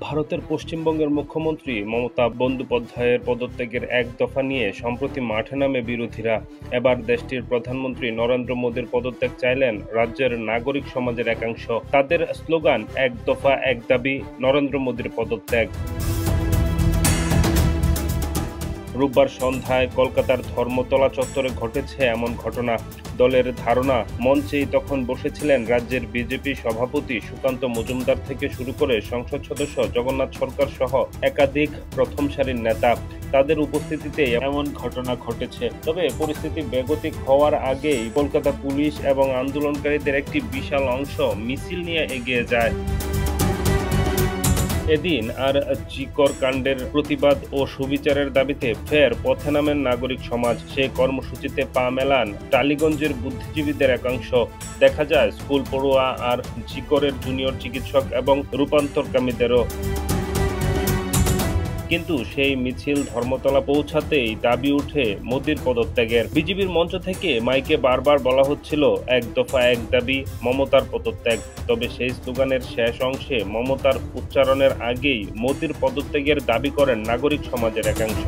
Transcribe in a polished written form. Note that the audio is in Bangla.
ভারতের পশ্চিমবঙ্গের মুখ্যমন্ত্রী মমতা বন্দ্যোপাধ্যায়ের পদত্যাগের এক দফা নিয়ে সম্প্রতি মাঠে নামে বিরোধীরা। এবার দেশটির প্রধানমন্ত্রী নরেন্দ্র মোদীর পদত্যাগ চাইলেন রাজ্যের নাগরিক সমাজের একাংশ। তাদের স্লোগান, এক দফা এক দাবি, নরেন্দ্র মোদীর পদত্যাগ। রোববার সন্ধ্যায় কলকাতার ধর্মতলা চত্বরে ঘটেছে এমন ঘটনা। দলের ধারণা, মঞ্চেই তখন বসেছিলেন রাজ্যের বিজেপি সভাপতি সুকান্ত মজুমদার থেকে শুরু করে সংসদ সদস্য জগন্নাথ সরকার সহ একাধিক প্রথম সারির নেতা। তাদের উপস্থিতিতে এমন ঘটনা ঘটেছে। তবে পরিস্থিতি বেগতিক হওয়ার আগেই কলকাতা পুলিশ এবং আন্দোলনকারীদের একটি বিশাল অংশ মিছিল নিয়ে এগিয়ে যায়। এদিন আর জিকর কাণ্ডের প্রতিবাদ ও সুবিচারের দাবিতে ফের পথে নামেন নাগরিক সমাজ। সেই কর্মসূচিতে পা মেলান টালিগঞ্জের বুদ্ধিজীবীদের একাংশ। দেখা যায় স্কুল পড়ুয়া আর জিকরের জুনিয়র চিকিৎসক এবং রূপান্তরকামীদেরও। কিন্তু সেই মিছিল ধর্মতলা পৌঁছাতেই দাবি উঠে মোদীর পদত্যাগের। বিজেপির মঞ্চ থেকে মাইকে বারবার বলা হচ্ছিল, এক দফা এক দাবি, মমতার পদত্যাগ। তবে সেই স্লোগানের শেষ অংশে মমতার উচ্চারণের আগেই মোদীর পদত্যাগের দাবি করেন নাগরিক সমাজের একাংশ।